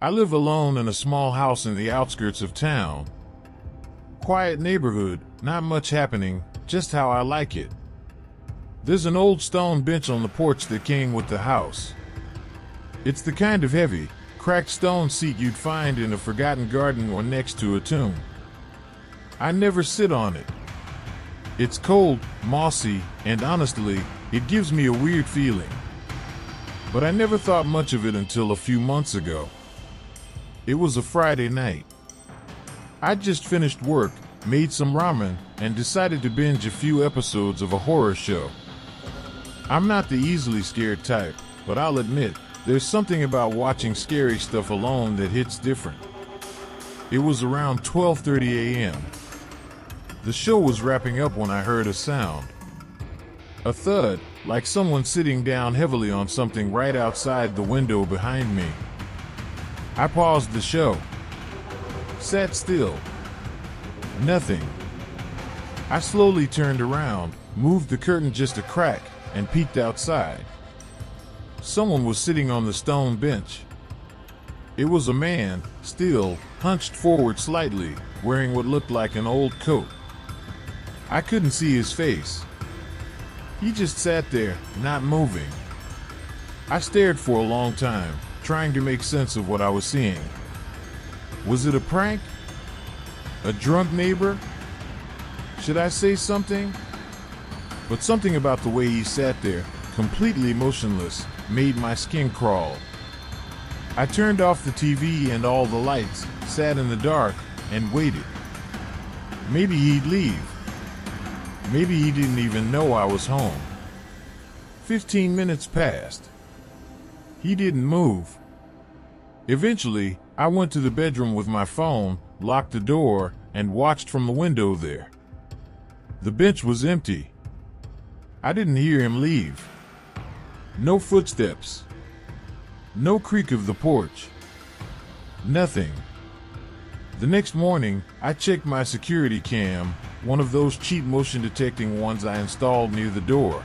I live alone in a small house in the outskirts of town. Quiet neighborhood, not much happening, just how I like it. There's an old stone bench on the porch that came with the house. It's the kind of heavy, cracked stone seat you'd find in a forgotten garden or next to a tomb. I never sit on it. It's cold, mossy, and honestly, it gives me a weird feeling. But I never thought much of it until a few months ago. It was a Friday night. I'd just finished work, made some ramen, and decided to binge a few episodes of a horror show. I'm not the easily scared type, but I'll admit, there's something about watching scary stuff alone that hits different. It was around 12:30 a.m. The show was wrapping up when I heard a sound. A thud, like someone sitting down heavily on something right outside the window behind me. I paused the show. Sat still. Nothing. I slowly turned around, moved the curtain just a crack, and peeked outside. Someone was sitting on the stone bench. It was a man, still, hunched forward slightly, wearing what looked like an old coat. I couldn't see his face. He just sat there, not moving. I stared for a long time, trying to make sense of what I was seeing. Was it a prank? A drunk neighbor? Should I say something? But something about the way he sat there, completely motionless, made my skin crawl. I turned off the TV and all the lights, sat in the dark, and waited. Maybe he'd leave. Maybe he didn't even know I was home. 15 minutes passed. He didn't move. Eventually, I went to the bedroom with my phone, locked the door, and watched from the window there. The bench was empty. I didn't hear him leave. No footsteps. No creak of the porch. Nothing. The next morning, I checked my security cam, one of those cheap motion detecting ones I installed near the door.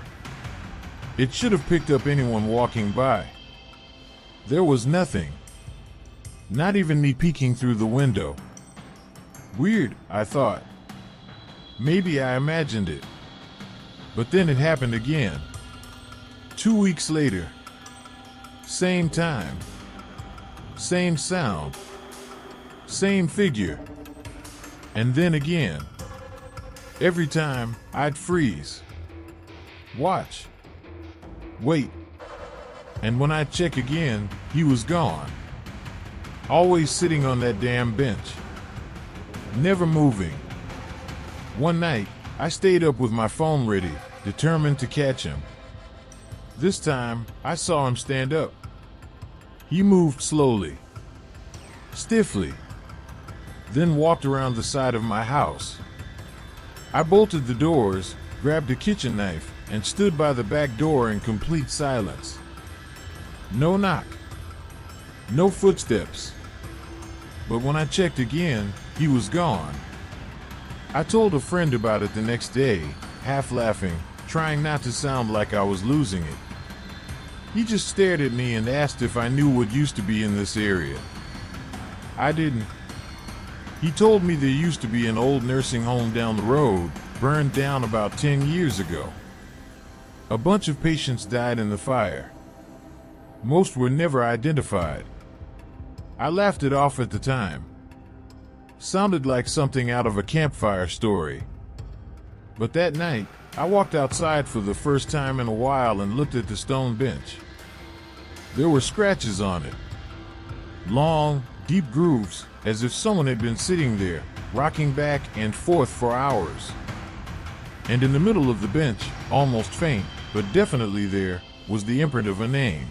It should have picked up anyone walking by. There was nothing. Not even me peeking through the window. Weird, I thought. Maybe I imagined it. But then it happened again. 2 weeks later. Same time. Same sound. Same figure. And then again. Every time, I'd freeze. Watch. Wait. And when I'd check again, he was gone. Always sitting on that damn bench. Never moving. One night, I stayed up with my phone ready, determined to catch him. This time, I saw him stand up. He moved slowly. Stiffly. Then walked around the side of my house. I bolted the doors, grabbed a kitchen knife, and stood by the back door in complete silence. No knock. No footsteps. But when I checked again, he was gone. I told a friend about it the next day, half laughing, trying not to sound like I was losing it. He just stared at me and asked if I knew what used to be in this area. I didn't. He told me there used to be an old nursing home down the road, burned down about 10 years ago. A bunch of patients died in the fire. Most were never identified. I laughed it off at the time. Sounded like something out of a campfire story. But that night, I walked outside for the first time in a while and looked at the stone bench. There were scratches on it. Long, deep grooves, as if someone had been sitting there, rocking back and forth for hours. And in the middle of the bench, almost faint, but definitely there, was the imprint of a name.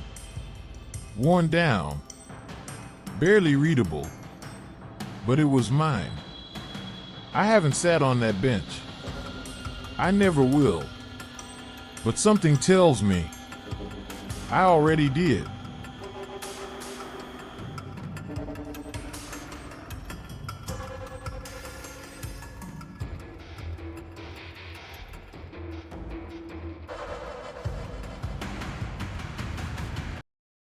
Worn down. Barely readable. But it was mine. I haven't sat on that bench. I never will. But something tells me I already did.